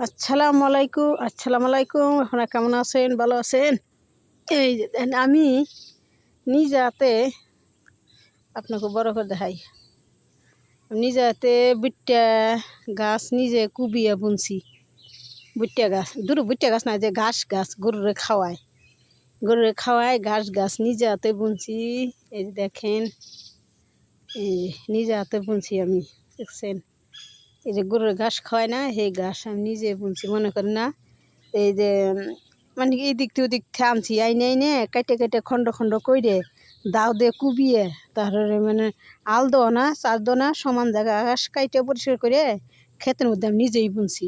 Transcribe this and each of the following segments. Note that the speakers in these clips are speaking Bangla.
আসসালামু আলাইকুম। আপনারা কেমন আছেন? ভালো আছেন? এই যে দেখেন, আমি নিজে হাতে আপনাকে বড় করে দেখাই। নিজে হাতে বুট্টা গাছ নিজে কুবিয়ে বুনছি। বুট্টা গাছ বুট্টা গাছ না, যে গাছ গরুরে খাওয়ায় গাছ নিজে হাতে বুনছি। এই যে দেখেন, এই নিজে হাতে বুনছি আমি, দেখছেন? এই যে গরুর ঘাস খাওয়ায় না, সেই ঘাস আমি নিজে বুনছি। মনে করেন না, এই যে মানে এই দিক থেকে ওদিক থেকে আনছি, আইনে কেটে খন্ড খন্ড করে দাও দিয়ে কুবিয়ে, তারপরে মানে আল দো না চাষ দো না, সমান জায়গা ঘাস কাইটে পরিষ্কার করে ক্ষেতের মধ্যে আমি নিজেই বুনছি।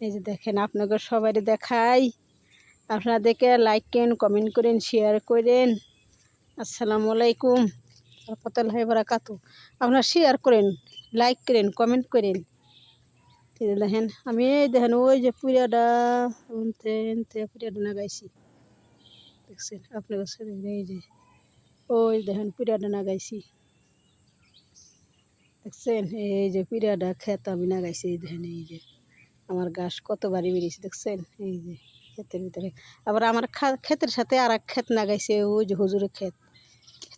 এই যে দেখেন, আপনাকে সবাই দেখাই। আপনারা দেখে লাইক করেন, কমেন্ট করেন, শেয়ার করেন। আসসালামু আলাইকুম রহমতুল্লাহি ওয়া বারাকাতুহু। আপনারা শেয়ার করেন, লাইক করেন, কমেন্ট করেন। দেখেন, আমি দেখেন ওই যে পুরিয়াটা পুরিয়াটা নাগাইছি, দেখছেন? আপনার কাছে এই যে ওই দেখেন পুরিয়াটা নাগাইছি, দেখছেন? এই যে পুরিয়াটা ক্ষেত আমি নাগাইছি। এই দেখেন, এই যে আমার গাছ কত বাড়ি বেরিয়েছে, দেখছেন? এই যে ক্ষেতের ভিতরে আবার আমার ক্ষেতের সাথে আর এক ক্ষেত নাগাইছে, ওই যে হুজুরের ক্ষেত।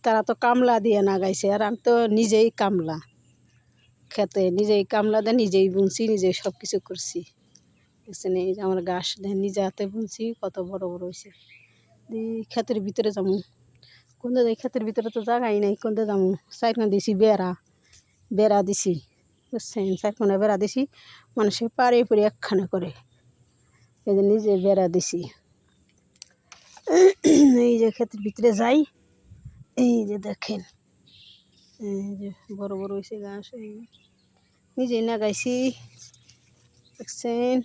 তারা তো কামলা দিয়ে নাগাইছে, আর আমি তো নিজেই কামলা। খেতে নিজেই কামলা দিয়ে নিজেই বুনছি, নিজেই সব কিছু করছি, দেখছেন? এই যে আমার গাছ দেখেন, নিজে হাতে বুনছি, কত বড় বড় হয়েছে। ক্ষেতের ভিতরে যাবো, কোন দিকে? ক্ষেতের ভিতরে তো জায়গাই নাই, কোন দিকে যাবো? চারখানা দিছি বেড়া দিছি, বুঝছেন? চারখানা বেড়া দিছি, মানুষের পাড়ে পরে একখানা করে, এই যে নিজে বেড়া দিছি। এই যে ক্ষেতের ভিতরে যাই, এই যে দেখেন, এই যে বড় বড় হয়েছে গাছ, এই নিজেই লাগাইছি, দেখছেন?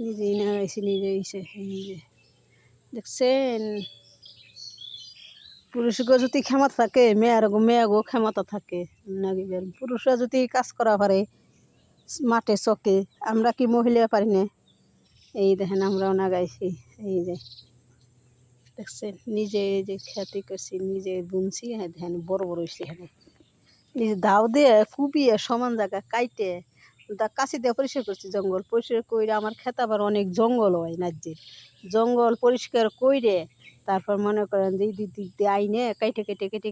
নিজেই লাগাইছি, নিজে হয়েছে। এই যে দেখছেন, পুরুষকে যদি ক্ষমতা থাকে, মেয়েগো ক্ষমতা থাকে নাগিবেন। পুরুষরা যদি কাজ করা পারে মাঠে চকে, আমরা কি মহিলা পারি না? এই দেখেন, আমরাও নাগাইছি। এই যে দেখছেন, নিজে যে খ্যাতি করছি, নিজে বুনছি। হ্যাঁ দেখেন, বড় বড় হয়েছে। এখানে নিজে দাও দিয়ে কুপিয়ে সমান জায়গা কাইটে কাছি দিয়ে পরিষ্কার করছি, জঙ্গল পরিষ্কার করে। আমার খেতে আবার অনেক জঙ্গল হয়, রাজ্যের জঙ্গল পরিষ্কার করে, তারপর মনে করেন যে দিক দিয়ে আইনে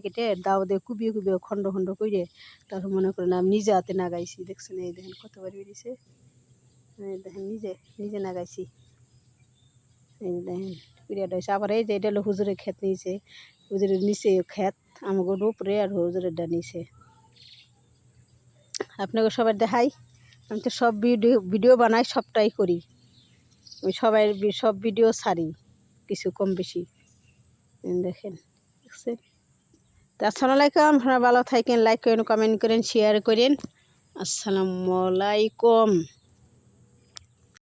কেটে দাও দিয়ে কুবিয়ে খন্ড খন্ড করে, তারপর মনে করেন আমি নিজে হাতে নাগাইছি, দেখছেন? এই দেখেন কতবার বেরিয়েছে, দেখেন নিজে নিজে নাগাইছি। এই দেখেন পিরিয়ড হয়েছে। আবার এই যে এটা হলো হুজুরের ক্ষেত, নিয়েছে হুজুরের নিচে ক্ষেত, আমাকে উপরে, আর হুজুরেরটা নিচে। আপনাকে সবাই দেখাই, আমি তো সব ভিডিও বানাই, সবটাই করি আমি, সব ভিডিও ছাড়ি, কিছু কম বেশি। দেখেন, দেখছেন? তো আসসালামু আলাইকুম। আপনারা ভালো থাকেন, লাইক করেন, কমেন্ট করেন, শেয়ার করেন। আসসালামু আলাইকুম।